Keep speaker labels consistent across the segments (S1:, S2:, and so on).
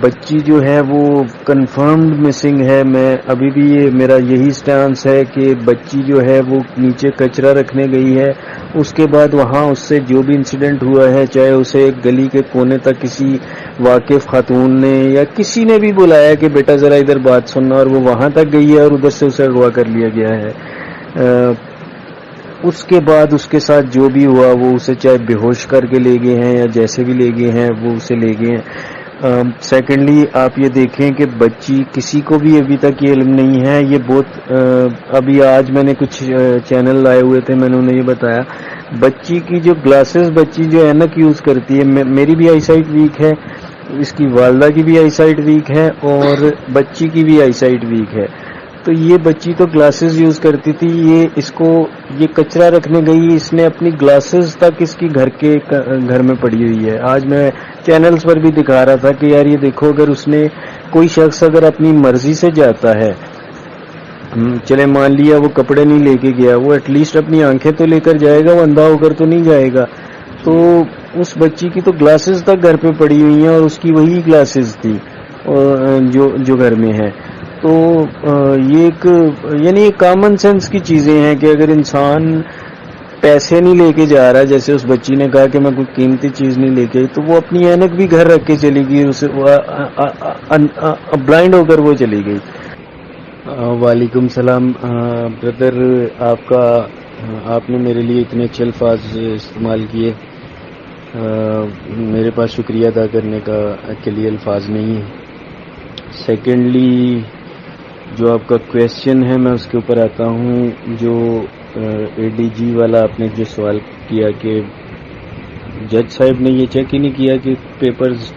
S1: بچی جو ہے وہ کنفرمڈ مسنگ ہے. میں ابھی بھی میرا یہی سٹانس ہے کہ بچی جو ہے وہ نیچے کچرا رکھنے گئی ہے. اس کے بعد وہاں اس سے جو بھی انسیڈنٹ ہوا ہے, چاہے اسے گلی کے کونے تک کسی واقف خاتون نے یا کسی نے بھی بلایا کہ بیٹا ذرا ادھر بات سننا, اور وہ وہاں تک گئی ہے اور ادھر سے اسے اغوا کر لیا گیا ہے. اس کے بعد اس کے ساتھ جو بھی ہوا وہ اسے چاہے بے ہوش کر کے لے گئے ہیں یا جیسے بھی لے گئے ہیں وہ اسے لے گئے ہیں. سیکنڈلی آپ یہ دیکھیں کہ بچی کسی کو بھی ابھی تک یہ علم نہیں ہے. یہ بہت ابھی آج میں نے کچھ چینل لائے ہوئے تھے, میں نے انہیں یہ بتایا بچی کی جو گلاسز بچی جو اینک یوز کرتی ہے. میری بھی آئی سائٹ ویک ہے, اس کی والدہ کی بھی آئی سائٹ ویک ہے, اور بچی کی بھی آئی سائٹ ویک ہے. تو یہ بچی تو گلاسز یوز کرتی تھی, یہ کچرا رکھنے گئی, اس نے اپنی گلاسز تک اس کی گھر میں پڑی ہوئی ہے. آج میں چینلز پر بھی دکھا رہا تھا کہ یار یہ دیکھو, اگر اس نے کوئی شخص اگر اپنی مرضی سے جاتا ہے, چلے مان لیا وہ کپڑے نہیں لے کے گیا, وہ ایٹ لیسٹ اپنی آنکھیں تو لے کر جائے گا, وہ اندھا ہو کر تو نہیں جائے گا. تو اس بچی کی تو گلاسز تک گھر پہ پڑی ہوئی ہیں, اور اس کی وہی گلاسز تھی جو گھر میں ہے. تو یہ ایک کامن سینس کی چیزیں ہیں کہ اگر انسان پیسے نہیں لے کے جا رہا, جیسے اس بچی نے کہا کہ میں کوئی قیمتی چیز نہیں لے کے آئی, تو وہ اپنی اینک بھی گھر رکھ کے چلی گئی, بلائنڈ ہو کر وہ چلی گئی. وعلیکم السلام بردر, آپ نے میرے لیے اتنے اچھے الفاظ استعمال کیے, میرے پاس شکریہ ادا کرنے کے لیے الفاظ نہیں ہے. سیکنڈلی جو آپ کا کویشچن ہے میں اس کے اوپر آتا ہوں. جو اے ڈی جی والا آپ نے جو سوال کیا کہ جج صاحب نے یہ چیک ہی نہیں کیا کہ پیپرز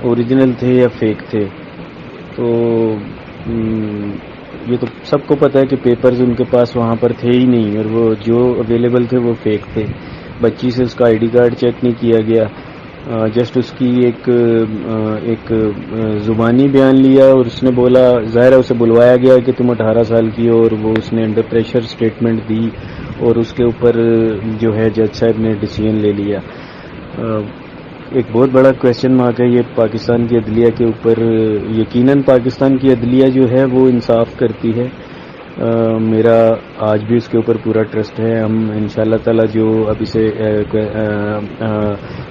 S1: اوریجنل تھے یا فیک تھے. تو یہ تو سب کو پتہ ہے کہ پیپرز ان کے پاس وہاں پر تھے ہی نہیں, اور وہ جو اویلیبل تھے وہ فیک تھے. بچی سے اس کا آئی ڈی کارڈ چیک نہیں کیا گیا, جسٹ اس کی ایک زبانی بیان لیا, اور اس نے بولا, ظاہر ہے اسے بلوایا گیا کہ تم 18 سال کی ہو, اور وہ اس نے انڈر پریشر سٹیٹمنٹ دی, اور اس کے اوپر جو ہے جج صاحب نے ڈیسیژن لے لیا. ایک بہت بڑا کویشچن مارک ہے یہ پاکستان کی عدلیہ کے اوپر. یقیناً پاکستان کی عدلیہ جو ہے وہ انصاف کرتی ہے, میرا آج بھی اس کے اوپر پورا ٹرسٹ ہے. ہم انشاءاللہ تعالی جو ابھی سے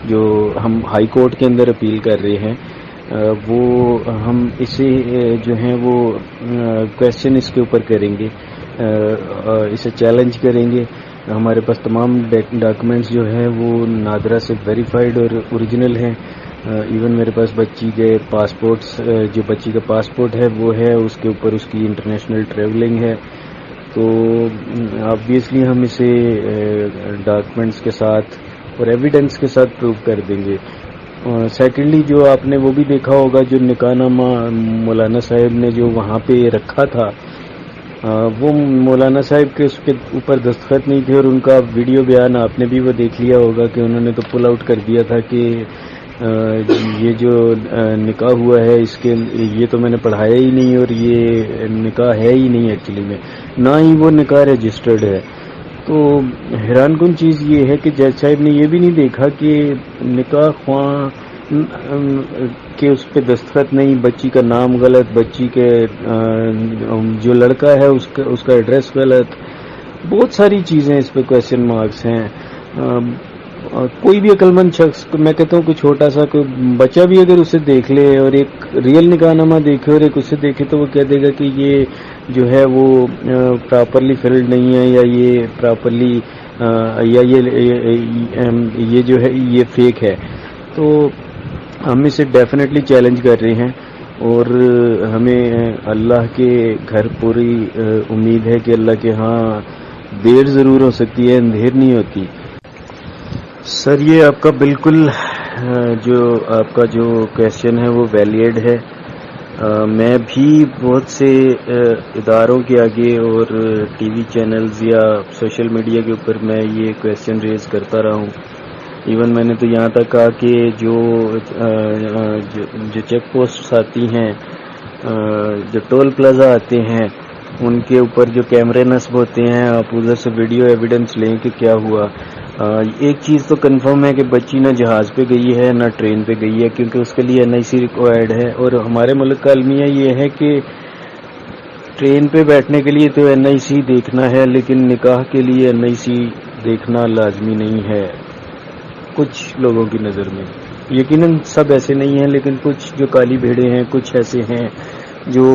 S1: جو ہم ہائی کورٹ کے اندر اپیل کر رہے ہیں, وہ ہم اسے جو ہیں وہ کویشچن اس کے اوپر کریں گے, اسے چیلنج کریں گے. ہمارے پاس تمام ڈاکومنٹس جو ہیں وہ نادرا سے ویریفائڈ اور اوریجنل ہیں. ایون میرے پاس بچی کے پاسپورٹس, جو بچی کا پاسپورٹ ہے وہ ہے, اس کے اوپر اس کی انٹرنیشنل ٹریولنگ ہے. تو آبویسلی ہم اسے ڈاکومنٹس کے ساتھ اور ایویڈنس کے ساتھ پروو کر دیں گے. سیکنڈلی جو آپ نے وہ بھی دیکھا ہوگا, جو نکاح نامہ مولانا صاحب نے جو وہاں پہ رکھا تھا, وہ مولانا صاحب کے اس کے اوپر دستخط نہیں تھے, اور ان کا ویڈیو بیان آپ نے بھی وہ دیکھ لیا ہوگا کہ انہوں نے تو پل آؤٹ کر دیا تھا کہ یہ جو نکاح ہوا ہے اس کے یہ تو میں نے پڑھایا ہی نہیں, اور یہ نکاح ہے ہی نہیں ایکچولی میں, نہ ہی وہ نکاح رجسٹرڈ ہے. تو حیران کن چیز یہ ہے کہ جج صاحب نے یہ بھی نہیں دیکھا کہ نکاح خواہ کہ اس پہ دستخط نہیں, بچی کا نام غلط, بچی کے جو لڑکا ہے اس کا ایڈریس غلط, بہت ساری چیزیں اس پہ کویشچن مارکس ہیں. کوئی بھی عقل مند شخص, میں کہتا ہوں کوئی چھوٹا سا کوئی بچہ بھی اگر اسے دیکھ لے اور ایک ریئل نکاح نامہ دیکھے اور ایک اسے دیکھے, تو وہ کہہ دے گا کہ یہ جو ہے وہ پراپرلی فلڈ نہیں ہے, یا یہ پراپرلی یا یہ جو ہے یہ فیک ہے. تو ہم اسے ڈیفینیٹلی چیلنج کر رہے ہیں, اور ہمیں اللہ کے گھر پوری امید ہے کہ اللہ کے ہاں دیر ضرور ہو سکتی ہے, اندھیر نہیں ہوتی. سر یہ آپ کا بالکل جو آپ کا جو کویشچن ہے وہ ویلیڈ ہے. میں بھی بہت سے اداروں کے آگے اور ٹی وی چینلز یا سوشل میڈیا کے اوپر میں یہ کویشچن ریز کرتا رہا ہوں. ایون میں نے تو یہاں تک کہا کہ جو چیک پوسٹس آتی ہیں, جو ٹول پلازا آتے ہیں, ان کے اوپر جو کیمرے نصب ہوتے ہیں, آپ ادھر سے ویڈیو ایویڈنس لیں کہ کیا ہوا. ایک چیز تو کنفرم ہے کہ بچی نہ جہاز پہ گئی ہے نہ ٹرین پہ گئی ہے، کیونکہ اس کے لیے NIC ریکوائرڈ ہے، اور ہمارے ملک کا المیہ یہ ہے کہ ٹرین پہ بیٹھنے کے لیے تو NIC دیکھنا ہے، لیکن نکاح کے لیے NIC دیکھنا لازمی نہیں ہے کچھ لوگوں کی نظر میں۔ یقیناً سب ایسے نہیں ہیں، لیکن کچھ جو کالی بھیڑیں ہیں، کچھ ایسے ہیں جو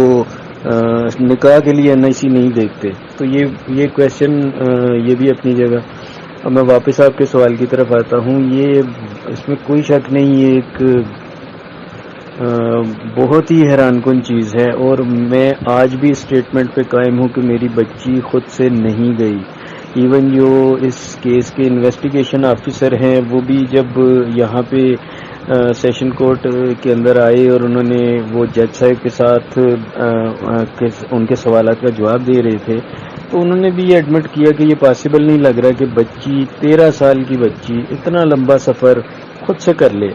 S1: نکاح کے لیے NIC نہیں دیکھتے۔ تو یہ کویشچن یہ بھی اپنی جگہ۔ اب میں واپس آپ کے سوال کی طرف آتا ہوں، اس میں کوئی شک نہیں، یہ ایک بہت ہی حیران کن چیز ہے، اور میں آج بھی اسٹیٹمنٹ پہ قائم ہوں کہ میری بچی خود سے نہیں گئی۔ ایون جو اس کیس کے انویسٹیگیشن آفیسر ہیں وہ بھی جب یہاں پہ سیشن کورٹ کے اندر آئے اور انہوں نے وہ جج صاحب کے ساتھ ان کے سوالات کا جواب دے رہے تھے، تو انہوں نے بھی یہ ایڈمٹ کیا کہ یہ پاسبل نہیں لگ رہا کہ بچی 13 سال کی بچی اتنا لمبا سفر خود سے کر لے۔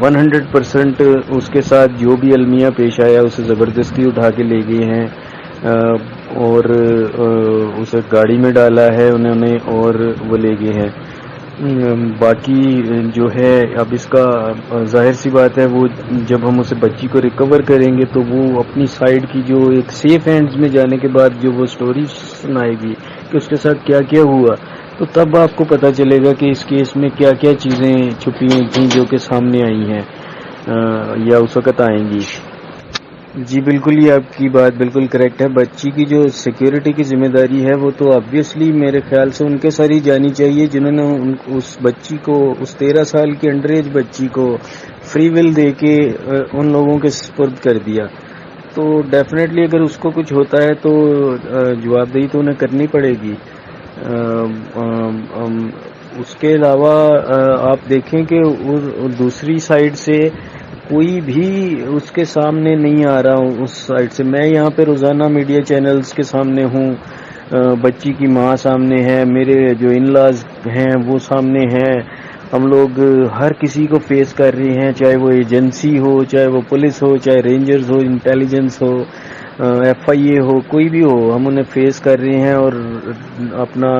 S1: 100% اس کے ساتھ جو بھی المیہ پیش آیا اسے زبردستی اٹھا کے لے گئے ہیں اور اسے گاڑی میں ڈالا ہے انہوں نے اور وہ لے گئے ہیں۔ باقی جو ہے اب اس کا ظاہر سی بات ہے، وہ جب ہم اسے بچی کو ریکور کریں گے تو وہ اپنی سائیڈ کی جو ایک سیف ہینڈز میں جانے کے بعد جو وہ سٹوری سنائے گی کہ اس کے ساتھ کیا کیا ہوا، تو تب آپ کو پتہ چلے گا کہ اس کیس میں کیا کیا چیزیں چھپی ہوئی تھیں جو کہ سامنے آئی ہیں یا اس وقت آئیں گی۔ جی بالکل، یہ آپ کی بات بالکل کریکٹ ہے۔ بچی کی جو سیکیورٹی کی ذمہ داری ہے وہ تو آبویسلی میرے خیال سے ان کے ساتھ ہی جانی چاہیے جنہوں نے اس بچی کو، اس 13 سال کی انڈر ایج بچی کو فری ول دے کے ان لوگوں کے سپرد کر دیا۔ تو ڈیفینیٹلی اگر اس کو کچھ ہوتا ہے تو جواب دہی تو انہیں کرنی پڑے گی۔ اس کے علاوہ آپ دیکھیں کہ دوسری سائڈ سے کوئی بھی اس کے سامنے نہیں آ رہا ہوں اس سائڈ سے۔ میں یہاں پہ روزانہ میڈیا چینلز کے سامنے ہوں، بچی کی ماں سامنے ہے، میرے جو ان لاز ہیں وہ سامنے ہیں، ہم لوگ ہر کسی کو فیس کر رہے ہیں، چاہے وہ ایجنسی ہو، چاہے وہ پولیس ہو، چاہے رینجرز ہو، انٹیلیجنس ہو، FIA ہو، کوئی بھی ہو، ہم انہیں فیس کر رہے ہیں۔ اور اپنا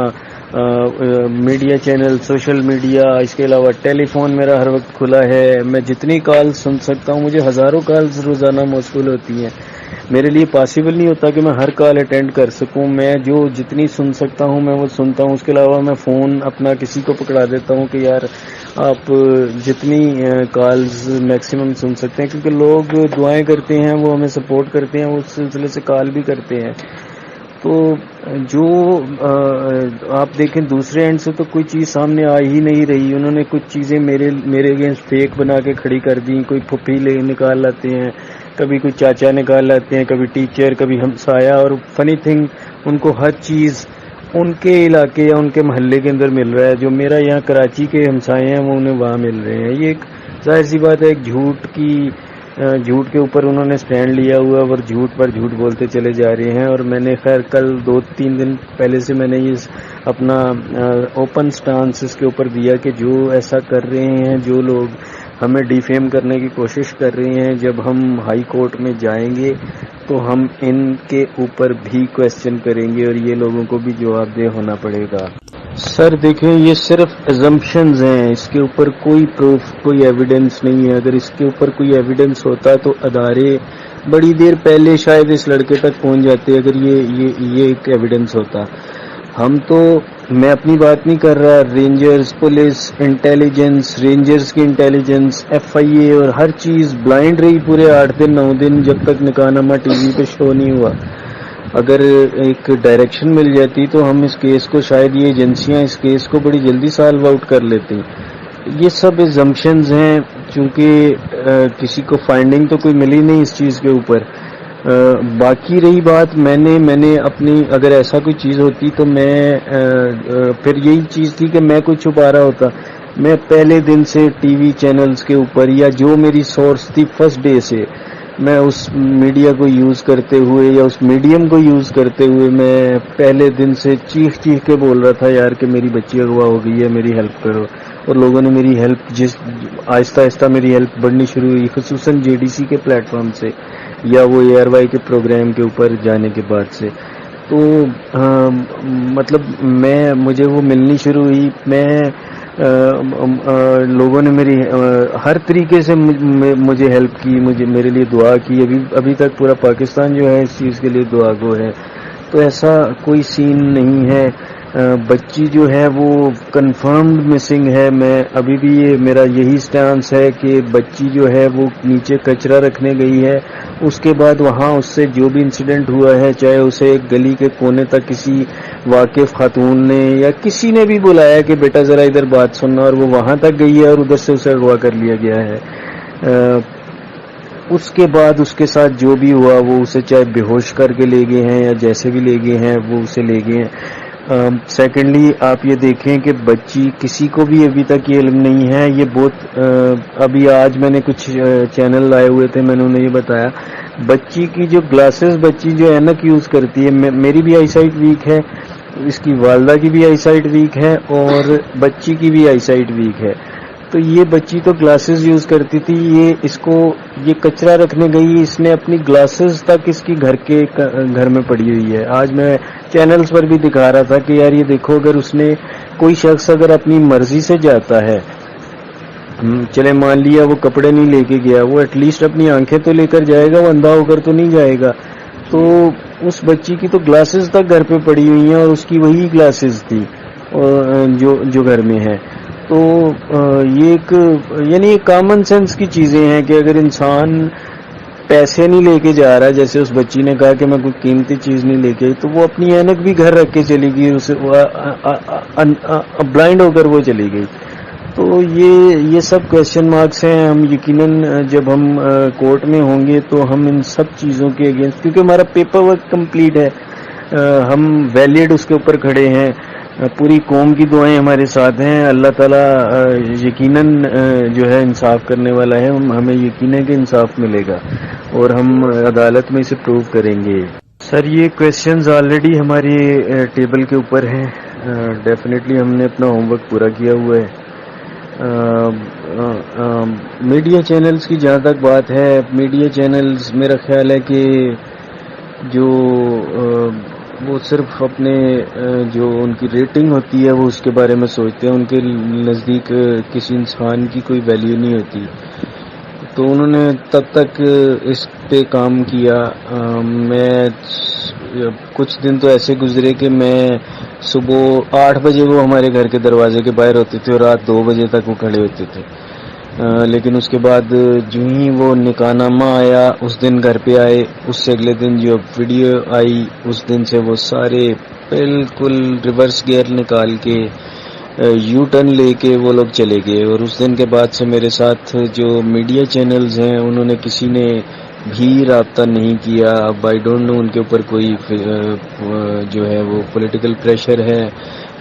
S1: میڈیا چینل، سوشل میڈیا، اس کے علاوہ ٹیلی فون میرا ہر وقت کھلا ہے، میں جتنی کال سن سکتا ہوں، مجھے ہزاروں کالز روزانہ موصول ہوتی ہیں، میرے لیے پاسبل نہیں ہوتا کہ میں ہر کال اٹینڈ کر سکوں، میں جو جتنی سن سکتا ہوں میں وہ سنتا ہوں۔ اس کے علاوہ میں فون اپنا کسی کو پکڑا دیتا ہوں کہ یار آپ جتنی کالز میکسیمم سن سکتے ہیں، کیونکہ لوگ دعائیں کرتے ہیں، وہ ہمیں سپورٹ کرتے ہیں، اس سلسلے سے کال بھی کرتے ہیں۔ تو جو آپ دیکھیں دوسرے اینڈ سے تو کوئی چیز سامنے آ ہی نہیں رہی، انہوں نے کچھ چیزیں میرے اگینسٹ فیک بنا کے کھڑی کر دی، کوئی پھپھی نکال لاتے ہیں، کبھی کوئی چاچا نکال لاتے ہیں، کبھی ٹیچر، کبھی ہمسایا، اور فنی تھنگ ان کو ہر چیز ان کے علاقے یا ان کے محلے کے اندر مل رہا ہے، جو میرا یہاں کراچی کے ہمسائے ہیں وہ انہیں وہاں مل رہے ہیں۔ یہ ایک ظاہر سی بات ہے، ایک جھوٹ کے اوپر انہوں نے سٹینڈ لیا ہوا اور جھوٹ پر جھوٹ بولتے چلے جا رہے ہیں۔ اور میں نے خیر کل 2-3 دن پہلے سے میں نے یہ اپنا اوپن سٹانس اس کے اوپر دیا کہ جو ایسا کر رہے ہیں، جو لوگ ہمیں ڈیفیم کرنے کی کوشش کر رہے ہیں، جب ہم ہائی کورٹ میں جائیں گے تو ہم ان کے اوپر بھی کویسچن کریں گے اور یہ لوگوں کو بھی جواب دہ ہونا پڑے گا۔ سر دیکھیں، یہ صرف ایزمپشنز ہیں، اس کے اوپر کوئی پروف، کوئی ایویڈنس نہیں ہے۔ اگر اس کے اوپر کوئی ایویڈنس ہوتا تو ادارے بڑی دیر پہلے شاید اس لڑکے تک پہنچ جاتے اگر یہ ایک ایویڈنس ہوتا۔ میں اپنی بات نہیں کر رہا، رینجرز، پولیس، انٹیلیجنس، رینجرز کی انٹیلیجنس، FIA اور ہر چیز بلائنڈ رہی پورے 8 دن 9 دن جب تک نکاح نامہ ٹی وی پہ شو نہیں ہوا۔ اگر ایک ڈائریکشن مل جاتی تو ہم اس کیس کو، شاید یہ ایجنسیاں اس کیس کو بڑی جلدی سالو آؤٹ کر لیتی۔ یہ سب ایزمپشنز ہیں، چونکہ کسی کو فائنڈنگ تو کوئی ملی نہیں اس چیز کے اوپر۔ باقی رہی بات، میں نے اپنی، اگر ایسا کوئی چیز ہوتی تو میں پھر یہی چیز تھی کہ میں کوئی چھپا رہا ہوتا، میں پہلے دن سے ٹی وی چینلز کے اوپر یا جو میری سورس تھی فرسٹ ڈے سے، میں اس میڈیا کو یوز کرتے ہوئے یا اس میڈیم کو یوز کرتے ہوئے میں پہلے دن سے چیخ کے بول رہا تھا یار کہ میری بچی اغوا ہو گئی ہے، میری ہیلپ کرو۔ اور لوگوں نے میری ہیلپ، آہستہ آہستہ میری ہیلپ بڑھنی شروع ہوئی، خصوصاً JDC کے پلیٹ فارم سے یا وہ ARY کے پروگرام کے اوپر جانے کے بعد سے۔ تو مطلب مجھے وہ ملنی شروع ہوئی. لوگوں نے میری ہر طریقے سے مجھے ہیلپ کی, میرے لیے دعا کی. ابھی تک پورا پاکستان جو ہے اس چیز کے لیے دعا گو ہے. تو ایسا کوئی سین نہیں ہے. بچی جو ہے وہ کنفرمڈ مسنگ ہے. میں ابھی بھی میرا یہی سٹانس ہے کہ بچی جو ہے وہ نیچے کچرا رکھنے گئی ہے. اس کے بعد وہاں اس سے جو بھی انسیڈنٹ ہوا ہے, چاہے اسے ایک گلی کے کونے تک کسی واقف خاتون نے یا کسی نے بھی بلایا کہ بیٹا ذرا ادھر بات سننا, اور وہ وہاں تک گئی ہے اور ادھر سے اسے اغوا کر لیا گیا ہے. اس کے بعد اس کے ساتھ جو بھی ہوا وہ اسے چاہے بے ہوش کر کے لے گئے ہیں یا جیسے بھی لے گئے ہیں وہ اسے لے گئے ہیں. سیکنڈلی آپ یہ دیکھیں کہ بچی کسی کو بھی ابھی تک یہ علم نہیں ہے. یہ بہت ابھی آج میں نے کچھ چینل لائے ہوئے تھے, میں نے انہیں یہ بتایا بچی کی جو گلاسز بچی جو اینک یوز کرتی ہے. میری بھی آئی سائٹ ویک ہے, اس کی والدہ کی بھی آئی سائٹ ویک ہے, اور بچی کی بھی آئی سائٹ ویک ہے. تو یہ بچی تو گلاسز یوز کرتی تھی, یہ کچرا رکھنے گئی, اس نے اپنی گلاسز تک اس کی گھر میں پڑی ہوئی ہے. آج میں چینلز پر بھی دکھا رہا تھا کہ یار یہ دیکھو, اگر اس نے کوئی شخص اگر اپنی مرضی سے جاتا ہے, چلے مان لیا وہ کپڑے نہیں لے کے گیا, وہ ایٹ لیسٹ اپنی آنکھیں تو لے کر جائے گا, وہ اندھا ہو کر تو نہیں جائے گا. تو اس بچی کی تو گلاسز تک گھر پہ پڑی ہوئی ہیں, اور اس کی وہی گلاسز تھی جو گھر میں ہے. تو یہ یعنی کامن سینس کی چیزیں ہیں کہ اگر انسان پیسے نہیں لے کے جا رہا, جیسے اس بچی نے کہا کہ میں کوئی قیمتی چیز نہیں لے کے آئی, تو وہ اپنی اینک بھی گھر رکھ کے چلی گئی, اسے بلائنڈ ہو کر وہ چلی گئی. تو یہ سب کویشچن مارکس ہیں. ہم یقیناً جب ہم کورٹ میں ہوں گے تو ہم ان سب چیزوں کے اگینسٹ, کیونکہ ہمارا پیپر ورک کمپلیٹ ہے, ہم ویلڈ اس کے اوپر کھڑے ہیں, پوری قوم کی دعائیں ہمارے ساتھ ہیں. اللہ تعالیٰ یقیناً جو ہے انصاف کرنے والا ہے, ہمیں یقین ہے کہ انصاف ملے گا اور ہم عدالت میں اسے پروو کریں گے. سر یہ کویشچنز آلریڈی ہماری ٹیبل کے اوپر ہیں. ڈیفینیٹلی ہم نے اپنا ہوم ورک پورا کیا ہوا ہے. میڈیا چینلز کی جہاں تک بات ہے, میڈیا چینلز میرا خیال ہے کہ جو وہ صرف اپنے جو ان کی ریٹنگ ہوتی ہے وہ اس کے بارے میں سوچتے ہیں, ان کے نزدیک کسی انسان کی کوئی ویلیو نہیں ہوتی. تو انہوں نے تب تک اس پہ کام کیا. میں کچھ دن تو ایسے گزرے کہ میں صبح 8 بجے وہ ہمارے گھر کے دروازے کے باہر ہوتے تھے اور رات 2 بجے تک وہ کھڑے ہوتے تھے. لیکن اس کے بعد جو ہی وہ نکاح نامہ آیا اس دن گھر پہ آئے, اس سے اگلے دن جو ویڈیو آئی اس دن سے وہ سارے بالکل ریورس گیئر نکال کے یو ٹرن لے کے وہ لوگ چلے گئے. اور اس دن کے بعد سے میرے ساتھ جو میڈیا چینلز ہیں انہوں نے کسی نے بھی رابطہ نہیں کیا. اب آئی ڈونٹ نو ان کے اوپر کوئی جو ہے وہ پولیٹیکل پریشر ہے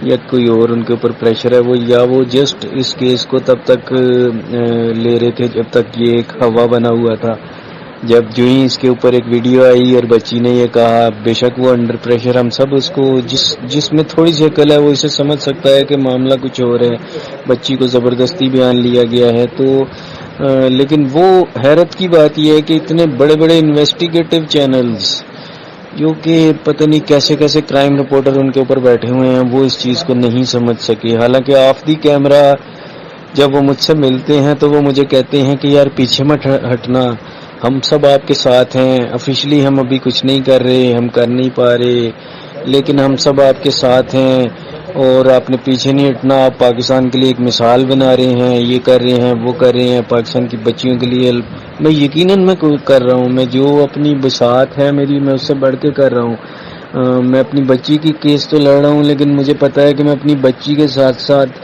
S1: یا کوئی اور ان کے اوپر پریشر ہے, وہ جسٹ اس کیس کو تب تک لے رہے تھے جب تک یہ ایک ہوا بنا ہوا تھا. جب جو ہی اس کے اوپر ایک ویڈیو آئی اور بچی نے یہ کہا, بے شک وہ انڈر پریشر, ہم سب اس کو جس میں تھوڑی سی عقل ہے وہ اسے سمجھ سکتا ہے کہ معاملہ کچھ اور ہے, بچی کو زبردستی بیان لیا گیا ہے. تو لیکن وہ حیرت کی بات یہ ہے کہ اتنے بڑے بڑے انویسٹیگیٹو چینلز جو کہ پتہ نہیں کیسے کیسے کرائم رپورٹر ان کے اوپر بیٹھے ہوئے ہیں, وہ اس چیز کو نہیں سمجھ سکے. حالانکہ آف دی کیمرہ جب وہ مجھ سے ملتے ہیں تو وہ مجھے کہتے ہیں کہ یار پیچھے مت ہٹنا, ہم سب آپ کے ساتھ ہیں. آفیشلی ہم ابھی کچھ نہیں کر رہے, ہم کر نہیں پا رہے, لیکن ہم سب آپ کے ساتھ ہیں اور آپ نے پیچھے نہیں ہٹنا. آپ پاکستان کے لیے ایک مثال بنا رہے ہیں, یہ کر رہے ہیں, وہ کر رہے ہیں, پاکستان کی بچیوں کے لیے. میں یقیناً میں کر رہا ہوں, میں جو اپنی بساط ہے میری میں اس سے بڑھ کے کر رہا ہوں. میں اپنی بچی کی کیس تو لڑ رہا ہوں, لیکن مجھے پتا ہے کہ میں اپنی بچی کے ساتھ ساتھ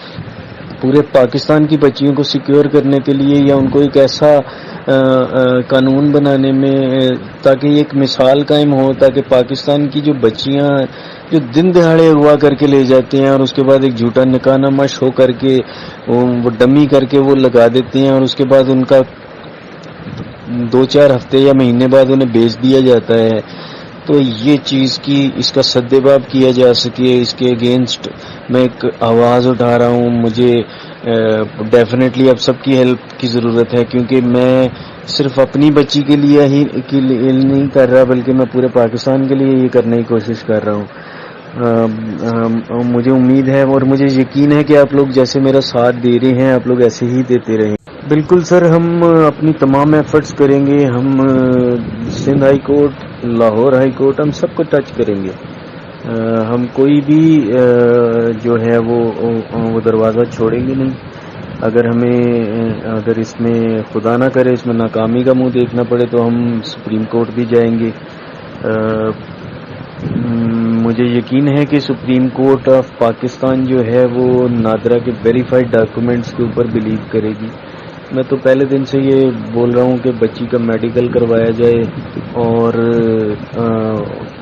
S1: پورے پاکستان کی بچیوں کو سیکیور کرنے کے لیے یا ان کو ایک ایسا قانون بنانے میں تاکہ ایک مثال قائم ہو, تاکہ پاکستان کی جو بچیاں جو دن دہاڑے اغوا کر کے لے جاتے ہیں اور اس کے بعد ایک جھوٹا نکاح نامہ شو کر کے وہ ڈمی کر کے وہ لگا دیتے ہیں اور اس کے بعد ان کا 2-4 ہفتے یا مہینے بعد انہیں بیچ دیا جاتا ہے. تو یہ چیز کی اس کا سدباب کیا جا سکے، اس کے اگینسٹ میں ایک آواز اٹھا رہا ہوں. مجھے ڈیفینیٹلی اب سب کی ہیلپ کی ضرورت ہے، کیونکہ میں صرف اپنی بچی کے لیے ہی نہیں کر رہا، بلکہ میں پورے پاکستان کے لیے یہ کرنے کی کوشش کر رہا ہوں. مجھے امید ہے اور مجھے یقین ہے کہ آپ لوگ جیسے میرا ساتھ دے رہے ہیں آپ لوگ ایسے ہی دیتے رہیں. بالکل سر، ہم اپنی تمام ایفرٹس کریں گے. ہم Sindh high court, Lahore high court, ہم سب کو ٹچ کریں گے. ہم کوئی بھی جو ہے وہ دروازہ چھوڑیں گے نہیں. اگر اس میں خدا نہ کرے اس میں ناکامی کا منہ دیکھنا پڑے تو ہم سپریم کورٹ بھی جائیں گے. مجھے یقین ہے کہ سپریم کورٹ آف پاکستان جو ہے وہ نادرا کے ویریفائڈ ڈاکومنٹس کے اوپر بلیو کرے گی. میں تو پہلے دن سے یہ بول رہا ہوں کہ بچی کا میڈیکل کروایا جائے، اور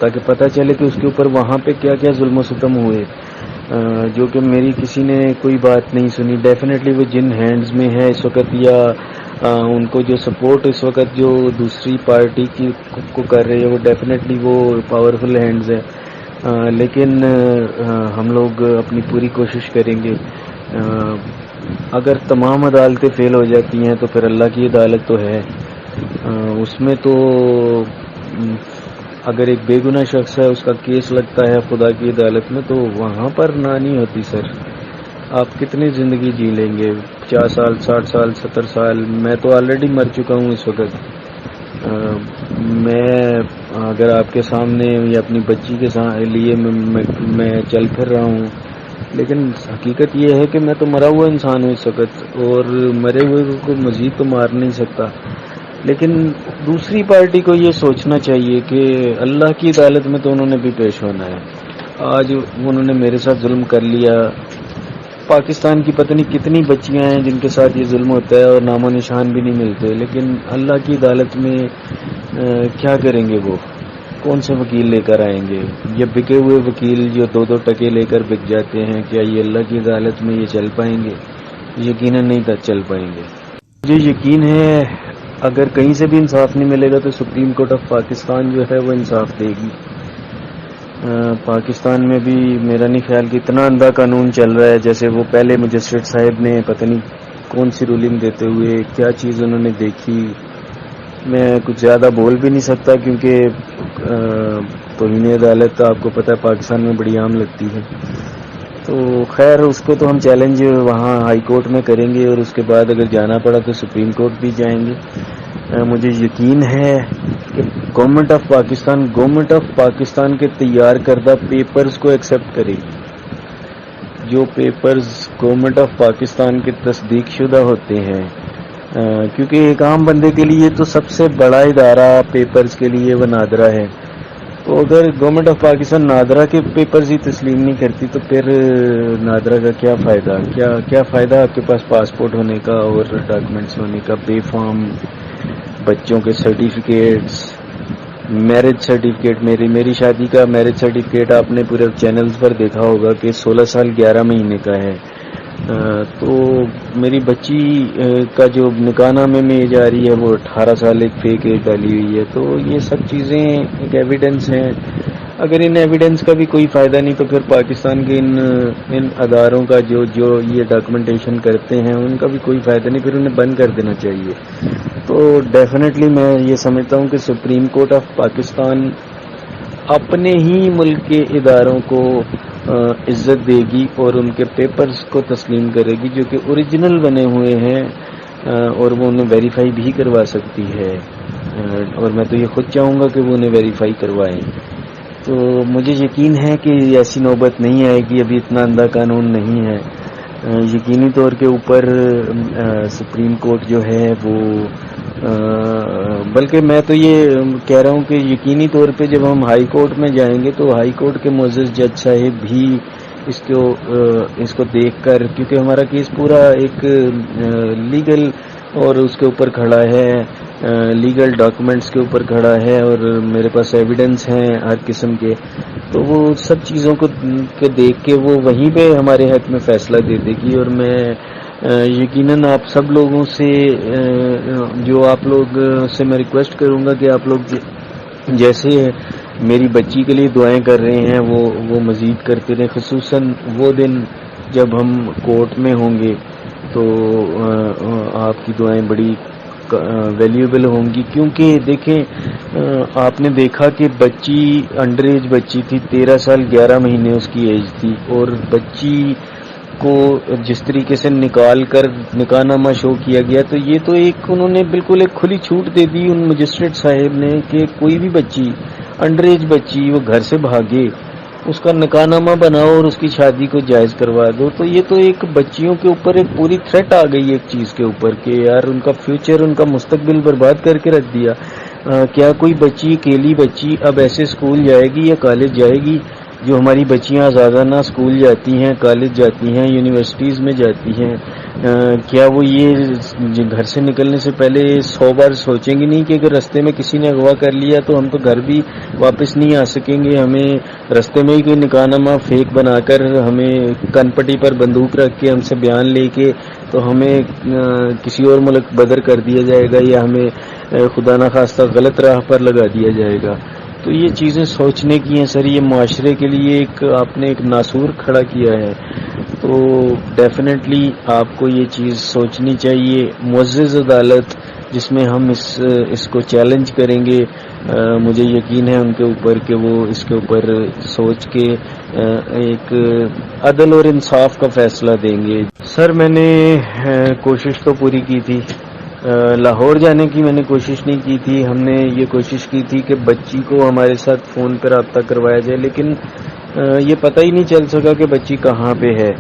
S1: تاکہ پتہ چلے کہ اس کے اوپر وہاں پہ کیا کیا ظلم و ستم ہوئے، جو کہ میری کسی نے کوئی بات نہیں سنی. ڈیفینیٹلی وہ جن ہینڈز میں ہے اس وقت، یا ان کو جو سپورٹ اس وقت جو دوسری پارٹی کو کر رہے ہیں، وہ ڈیفینیٹلی وہ پاورفل ہینڈز ہے. لیکن ہم لوگ اپنی پوری کوشش کریں گے. اگر تمام عدالتیں فیل ہو جاتی ہیں تو پھر اللہ کی عدالت تو ہے. اس میں تو اگر ایک بے گناہ شخص ہے اس کا کیس لگتا ہے خدا کی عدالت میں، تو وہاں پر نہ نہیں ہوتی. سر آپ کتنی زندگی جی لیں گے؟ 50 سال، 60 سال، 70 سال؟ میں تو آلریڈی مر چکا ہوں اس وقت. میں اگر آپ کے سامنے یا اپنی بچی کے لیے میں چل پھر رہا ہوں، لیکن حقیقت یہ ہے کہ میں تو مرا ہوا انسان ہوں اس وقت، اور مرے ہوئے کو مزید تو مار نہیں سکتا. لیکن دوسری پارٹی کو یہ سوچنا چاہیے کہ اللہ کی عدالت میں تو انہوں نے بھی پیش ہونا ہے. آج انہوں نے میرے ساتھ ظلم کر لیا. پاکستان کی پتہ نہیں کتنی بچیاں ہیں جن کے ساتھ یہ ظلم ہوتا ہے اور نام و نشان بھی نہیں ملتے، لیکن اللہ کی عدالت میں کیا کریں گے؟ وہ کون سے وکیل لے کر آئیں گے؟ یہ بکے ہوئے وکیل جو 2 ٹکے لے کر بک جاتے ہیں، کیا یہ اللہ کی عدالت میں یہ چل پائیں گے؟ یقیناً نہیں چل پائیں گے. مجھے یقین ہے اگر کہیں سے بھی انصاف نہیں ملے گا تو سپریم کورٹ آف پاکستان جو ہے وہ انصاف دے گی. پاکستان میں بھی میرا نہیں خیال کہ اتنا اندھا قانون چل رہا ہے. جیسے وہ پہلے مجسٹریٹ صاحب نے پتہ نہیں کون سی رولنگ دیتے ہوئے کیا چیز انہوں نے دیکھی، میں کچھ زیادہ بول بھی نہیں سکتا کیونکہ توہین عدالت آپ کو پتہ ہے پاکستان میں بڑی عام لگتی ہے. تو خیر اس کو تو ہم چیلنج وہاں ہائی کورٹ میں کریں گے، اور اس کے بعد اگر جانا پڑا تو سپریم کورٹ بھی جائیں گے. مجھے یقین ہے کہ گورنمنٹ آف پاکستان کے تیار کردہ پیپرز کو ایکسیپٹ کرے گی. جو پیپرز گورنمنٹ آف پاکستان کے تصدیق شدہ ہوتے ہیں، کیونکہ ایک عام بندے کے لیے تو سب سے بڑا ادارہ پیپرز کے لیے وہ نادرا ہے. تو اگر گورنمنٹ آف پاکستان نادرا کے پیپرز ہی تسلیم نہیں کرتی تو پھر نادرا کا کیا فائدہ؟ کیا فائدہ آپ کے پاس پاسپورٹ ہونے کا اور ڈاکومنٹس ہونے کا؟ بے فارم بچوں کے سرٹیفکیٹس، میرج سرٹیفکیٹ، میری شادی کا میرج سرٹیفکیٹ آپ نے پورے چینلز پر دیکھا ہوگا کہ 16 سال 11 مہینے کا ہے. تو میری بچی کا جو نکاح نامے میں ایج آ رہی ہے وہ 18 سال ایک فیک ایج ڈالی ہوئی ہے. تو یہ سب چیزیں ایک ایویڈنس ہیں. اگر ان ایویڈنس کا بھی کوئی فائدہ نہیں تو پھر پاکستان کے ان اداروں کا جو یہ ڈاکومنٹیشن کرتے ہیں ان کا بھی کوئی فائدہ نہیں، پھر انہیں بند کر دینا چاہیے. تو ڈیفینیٹلی میں یہ سمجھتا ہوں کہ سپریم کورٹ آف پاکستان اپنے ہی ملک کے اداروں کو عزت دے گی اور ان کے پیپرز کو تسلیم کرے گی جو کہ اوریجنل بنے ہوئے ہیں، اور وہ انہیں ویریفائی بھی کروا سکتی ہے. اور میں تو یہ خود چاہوں گا کہ وہ انہیں ویریفائی کروائیں. تو مجھے یقین ہے کہ ایسی نوبت نہیں آئے گی. ابھی اتنا اندھا قانون نہیں ہے. یقینی طور کے اوپر سپریم کورٹ جو ہے وہ بلکہ میں تو یہ کہہ رہا ہوں کہ یقینی طور پہ جب ہم ہائی کورٹ میں جائیں گے تو ہائی کورٹ کے معزز جج صاحب بھی اس کو دیکھ کر، کیونکہ ہمارا کیس پورا ایک لیگل اور اس کے اوپر کھڑا ہے، لیگل ڈاکومنٹس کے اوپر کھڑا ہے، اور میرے پاس ایویڈنس ہیں ہر قسم کے، تو وہ سب چیزوں کو دیکھ کے وہ وہیں پہ ہمارے حق میں فیصلہ دے دے گی. اور میں یقیناً آپ سب لوگوں سے جو آپ لوگ سے میں ریکویسٹ کروں گا کہ آپ لوگ جیسے میری بچی کے لیے دعائیں کر رہے ہیں وہ مزید کرتے رہیں، خصوصاً وہ دن جب ہم کورٹ میں ہوں گے تو آپ کی دعائیں بڑی ویلیوبل ہوں گی، کیونکہ دیکھیں آپ نے دیکھا کہ بچی انڈر ایج بچی تھی، 13 سال 11 مہینے اس کی ایج تھی، اور بچی کو جس طریقے سے نکال کر نکاح نامہ شو کیا گیا، تو یہ تو ایک انہوں نے بالکل ایک کھلی چھوٹ دے دی ان مجسٹریٹ صاحب نے کہ کوئی بھی بچی انڈر ایج بچی وہ گھر سے بھاگے، اس کا نکاح نامہ بناؤ اور اس کی شادی کو جائز کروا دو. تو یہ تو ایک بچیوں کے اوپر ایک پوری تھریٹ آ گئی ایک چیز کے اوپر کہ یار ان کا فیوچر، ان کا مستقبل برباد کر کے رکھ دیا. کیا کوئی بچی، اکیلی بچی اب ایسے اسکول جائے گی یا کالج جائے گی؟ جو ہماری بچیاں آزادانہ اسکول جاتی ہیں، کالج جاتی ہیں، یونیورسٹیز میں جاتی ہیں، کیا وہ یہ گھر سے نکلنے سے پہلے 100 بار سوچیں گی نہیں کہ اگر رستے میں کسی نے اغوا کر لیا تو ہم تو گھر بھی واپس نہیں آ سکیں گے، ہمیں رستے میں ہی کوئی نکاح نامہ فیک بنا کر ہمیں کن پٹی پر بندوق رکھ کے ہم سے بیان لے کے تو ہمیں کسی اور ملک بدر کر دیا جائے گا، یا ہمیں خدا نخواستہ غلط راہ پر لگا دیا جائے گا. تو یہ چیزیں سوچنے کی ہیں سر. یہ معاشرے کے لیے آپ نے ایک ناسور کھڑا کیا ہے، تو ڈیفینیٹلی آپ کو یہ چیز سوچنی چاہیے. معزز عدالت جس میں ہم اس کو چیلنج کریں گے، مجھے یقین ہے ان کے اوپر کہ وہ اس کے اوپر سوچ کے ایک عدل اور انصاف کا فیصلہ دیں گے. سر میں نے کوشش تو پوری کی تھی، لاہور جانے کی میں نے کوشش نہیں کی تھی. ہم نے یہ کوشش کی تھی کہ بچی کو ہمارے ساتھ فون پر رابطہ کروایا جائے، لیکن یہ پتہ ہی نہیں چل سکا کہ بچی کہاں پہ ہے.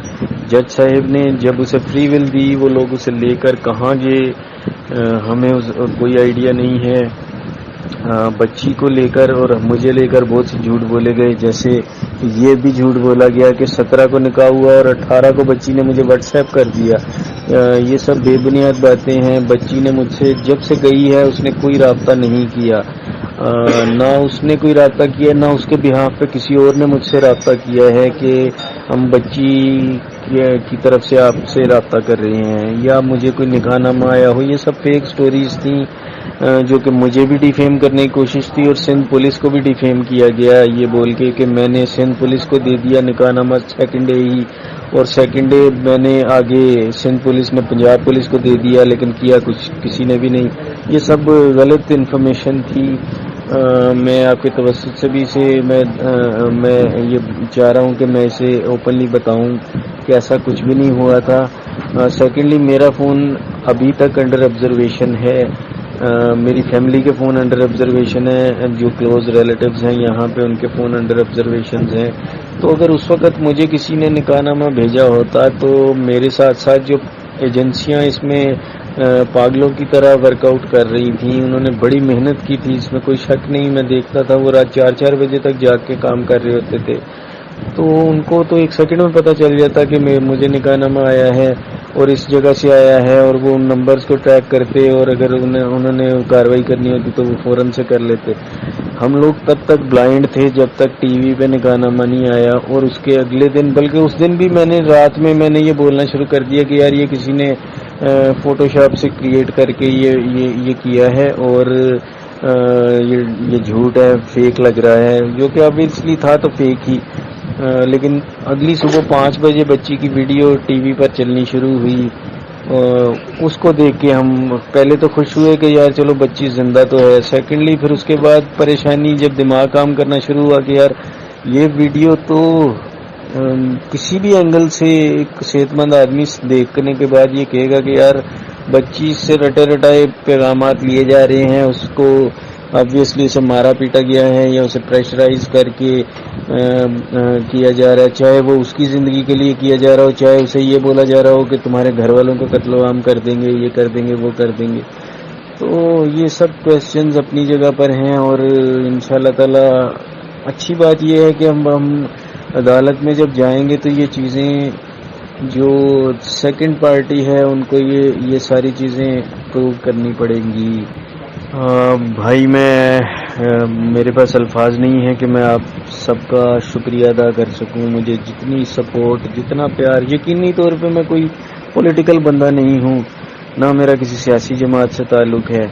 S1: جج صاحب نے جب اسے فری ول دی، وہ لوگ اسے لے کر کہاں گئے ہمیں کوئی آئیڈیا نہیں ہے. بچی کو لے کر اور مجھے لے کر بہت سے جھوٹ بولے گئے، جیسے یہ بھی جھوٹ بولا گیا کہ 17 کو نکاح ہوا اور 18 کو بچی نے مجھے واٹس ایپ کر دیا. یہ سب بے بنیاد باتیں ہیں. بچی نے مجھ سے جب سے گئی ہے اس نے کوئی رابطہ نہیں کیا، نہ اس نے کوئی رابطہ کیا، نہ اس کے بہاف پہ کسی اور نے مجھ سے رابطہ کیا ہے کہ ہم بچی کی طرف سے آپ سے رابطہ کر رہے ہیں یا مجھے کوئی نکاح نامہ آیا ہو. یہ سب فیک سٹوریز تھیں جو کہ مجھے بھی ڈیفیم کرنے کی کوشش تھی، اور سندھ پولیس کو بھی ڈیفیم کیا گیا یہ بول کے کہ میں نے سندھ پولیس کو دے دیا نکاح نامہ سیکنڈ ڈے ہی، اور سیکنڈ ڈے میں نے آگے سندھ پولیس نے پنجاب پولیس کو دے دیا، لیکن کیا کچھ کسی نے بھی نہیں. یہ سب غلط انفارمیشن تھی. میں آپ کے توسط سے بھی اسے میں یہ چاہ رہا ہوں کہ میں اسے اوپنلی بتاؤں کہ ایسا کچھ بھی نہیں ہوا تھا. سیکنڈلی میرا فون ابھی تک انڈر آبزرویشن ہے، میری فیملی کے فون انڈر آبزرویشن ہے، جو کلوز ریلیٹیوز ہیں یہاں پہ ان کے فون انڈر آبزرویشن ہیں. تو اگر اس وقت مجھے کسی نے نکاح نامہ بھیجا ہوتا تو میرے ساتھ ساتھ جو ایجنسیاں اس میں پاگلوں کی طرح ورک آؤٹ کر رہی تھیں، انہوں نے بڑی محنت کی تھی، اس میں کوئی شک نہیں. میں دیکھتا تھا وہ رات 4 بجے تک جاگ کے کام کر رہے ہوتے تھے، تو ان کو تو ایک سیکنڈ میں پتہ چل جاتا کہ مجھے نکاح نامہ آیا ہے اور اس جگہ سے آیا ہے، اور وہ ان نمبرز کو ٹریک کرتے، اور اگر انہوں نے کارروائی کرنی ہوتی تو وہ فوراً سے کر لیتے. ہم لوگ تب تک بلائنڈ تھے جب تک ٹی وی پہ نکاح نامہ نہیں آیا. اور اس کے اگلے دن، بلکہ اس دن بھی میں نے رات میں نے یہ بولنا شروع کر دیا کہ یار یہ کسی نے فوٹو شاپ سے کریٹ کر کے یہ کیا ہے، اور یہ جھوٹ ہے، فیک لگ رہا ہے، جو کہ obviously تھا تو فیک ہی. لیکن اگلی صبح 5 بجے بچی کی ویڈیو ٹی وی پر چلنی شروع ہوئی. اس کو دیکھ کے ہم پہلے تو خوش ہوئے کہ یار چلو بچی زندہ تو ہے. سیکنڈلی پھر اس کے بعد پریشانی جب دماغ کام کرنا شروع ہوا کہ یار یہ ویڈیو تو کسی بھی اینگل سے ایک صحت مند آدمی دیکھنے کے بعد یہ کہے گا کہ یار بچی سے رٹے رٹائے پیغامات لیے جا رہے ہیں، اس کو obviously اسے مارا پیٹا گیا ہے یا اسے پریشرائز کر کے کیا جا رہا ہے، چاہے وہ اس کی زندگی کے لیے کیا جا رہا ہو، چاہے اسے یہ بولا جا رہا ہو کہ تمہارے گھر والوں کو قتل و عام کر دیں گے، یہ کر دیں گے، وہ کر دیں گے. تو یہ سب کویسچنز اپنی جگہ پر ہیں، اور انشاءاللہ تعالی اچھی بات یہ ہے کہ ہم عدالت میں جب جائیں گے تو یہ چیزیں جو سیکنڈ پارٹی ہے ان کو یہ ساری چیزیں پروو کرنی پڑیں گی. بھائی میرے پاس الفاظ نہیں ہیں کہ میں آپ سب کا شکریہ ادا کر سکوں. مجھے جتنی سپورٹ، جتنا پیار، یقینی طور پہ میں کوئی پولیٹیکل بندہ نہیں ہوں، نہ میرا کسی سیاسی جماعت سے تعلق ہے.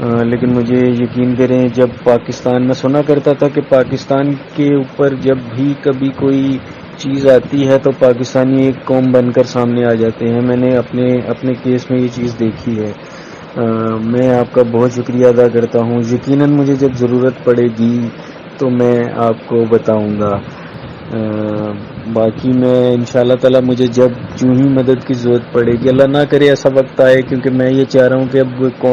S1: لیکن مجھے یقین کریں، جب پاکستان میں سنا کرتا تھا کہ پاکستان کے اوپر جب بھی کبھی کوئی چیز آتی ہے تو پاکستانی ایک قوم بن کر سامنے آ جاتے ہیں. میں نے اپنے کیس میں یہ چیز دیکھی ہے. میں آپ کا بہت شکریہ ادا کرتا ہوں. یقیناً مجھے جب ضرورت پڑے گی تو میں آپ کو بتاؤں گا. باقی میں انشاءاللہ تعالی مجھے جب جو ہی مدد کی ضرورت پڑے گی، اللہ نہ کرے ایسا وقت آئے، کیونکہ میں یہ چاہ رہا ہوں کہ اب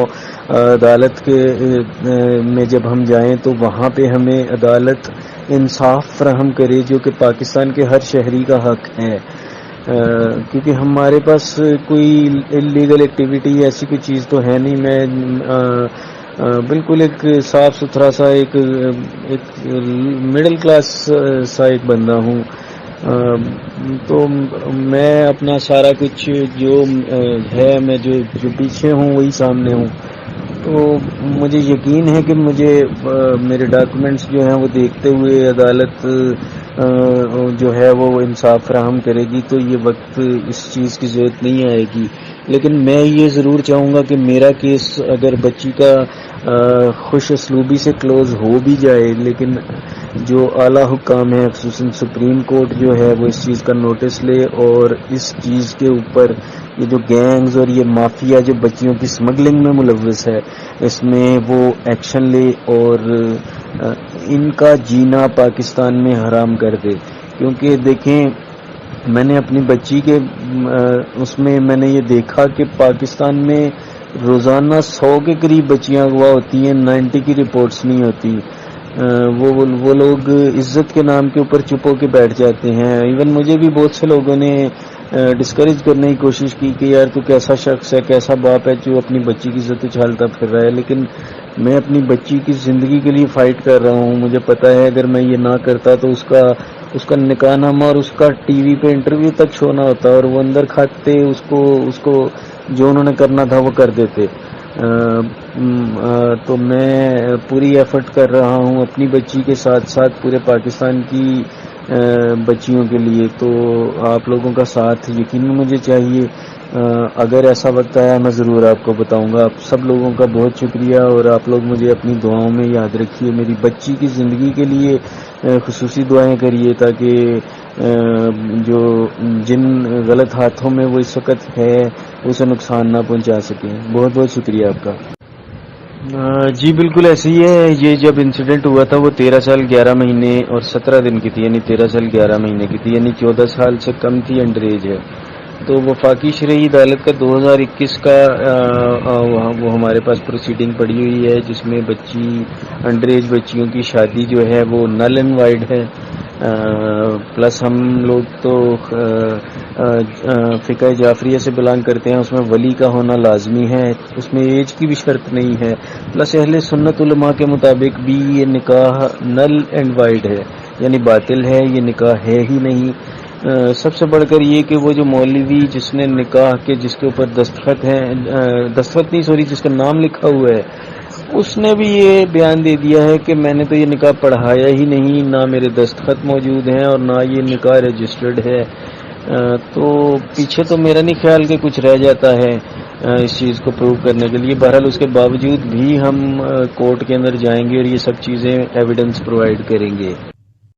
S1: عدالت کے میں جب ہم جائیں تو وہاں پہ ہمیں عدالت انصاف فراہم کرے جو کہ پاکستان کے ہر شہری کا حق ہے. کیونکہ ہمارے پاس کوئی لیگل ایکٹیویٹی ایسی کوئی چیز تو ہے نہیں. میں بالکل ایک صاف ستھرا سا ایک مڈل کلاس سا ایک بندہ ہوں. تو میں اپنا سارا کچھ جو ہے، میں جو پیچھے ہوں وہی سامنے ہوں. تو مجھے یقین ہے کہ مجھے میرے ڈاکومنٹس جو ہیں وہ دیکھتے ہوئے عدالت جو ہے وہ انصاف فراہم کرے گی. تو یہ وقت اس چیز کی ضرورت نہیں آئے گی. لیکن میں یہ ضرور چاہوں گا کہ میرا کیس اگر بچی کا خوش اسلوبی سے کلوز ہو بھی جائے، لیکن جو اعلیٰ حکام ہیں خصوصاً سپریم کورٹ جو ہے وہ اس چیز کا نوٹس لے اور اس چیز کے اوپر یہ جو گینگز اور یہ مافیا جو بچیوں کی سمگلنگ میں ملوث ہے اس میں وہ ایکشن لے اور ان کا جینا پاکستان میں حرام کر دے. کیونکہ دیکھیں، میں نے اپنی بچی کے اس میں میں نے یہ دیکھا کہ پاکستان میں روزانہ 100 کے قریب بچیاں اغوا ہوتی ہیں، 90 کی رپورٹس نہیں ہوتی. وہ لوگ عزت کے نام کے اوپر چپ ہو کے بیٹھ جاتے ہیں. ایون مجھے بھی بہت سے لوگوں نے ڈسکریج کرنے کی کوشش کی کہ یار تو کیسا شخص ہے، کیسا باپ ہے جو اپنی بچی کی عزت اچھالتا پھر رہا ہے. لیکن میں اپنی بچی کی زندگی کے لیے فائٹ کر رہا ہوں. مجھے پتا ہے اگر میں یہ نہ کرتا تو اس کا نکاح نامہ اور اس کا ٹی وی پہ انٹرویو تک شو نہ ہوتا، اور وہ اندر کھاتے اس کو جو انہوں نے کرنا تھا وہ کر دیتے. تو میں پوری ایفرٹ کر رہا ہوں اپنی بچی کے ساتھ ساتھ پورے پاکستان کی بچیوں کے لیے. تو آپ لوگوں کا ساتھ یقیناً مجھے چاہیے. اگر ایسا وقت آیا میں ضرور آپ کو بتاؤں گا. آپ سب لوگوں کا بہت شکریہ، اور آپ لوگ مجھے اپنی دعاؤں میں یاد رکھیے. میری بچی کی زندگی کے لیے خصوصی دعائیں کریے تاکہ جن غلط ہاتھوں میں وہ اس وقت ہے اسے نقصان نہ پہنچا سکیں. بہت بہت شکریہ آپ کا. جی بالکل ایسے ہی ہے. یہ جب انسیڈنٹ ہوا تھا وہ 13 سال 11 مہینے اور 17 دن کی تھی، یعنی 13 سال 11 مہینے کی تھی، یعنی 14 سال سے کم تھی، انڈر ایج ہے. تو وفاقی شرعی عدالت کا 2021 کا وہ ہمارے پاس پروسیڈنگ پڑی ہوئی ہے جس میں انڈر ایج بچیوں کی شادی جو ہے وہ نل اینڈ وائڈ ہے. پلس ہم لوگ تو فقہ جعفریہ سے بلانگ کرتے ہیں، اس میں ولی کا ہونا لازمی ہے، اس میں ایج کی بھی شرط نہیں ہے. پلس اہل سنت علماء کے مطابق بھی یہ نکاح نل اینڈ وائڈ ہے، یعنی باطل ہے، یہ نکاح ہے ہی نہیں. سب سے بڑھ کر یہ کہ وہ جو مولوی جس نے نکاح کے جس کے اوپر جس کا نام لکھا ہوا ہے، اس نے بھی یہ بیان دے دیا ہے کہ میں نے تو یہ نکاح پڑھایا ہی نہیں، نہ میرے دستخط موجود ہیں اور نہ یہ نکاح رجسٹرڈ ہے. تو پیچھے تو میرا نہیں خیال کہ کچھ رہ جاتا ہے اس چیز کو پروو کرنے کے لیے. بہرحال اس کے باوجود بھی ہم کورٹ کے اندر جائیں گے اور یہ سب چیزیں ایویڈنس پرووائڈ کریں گے.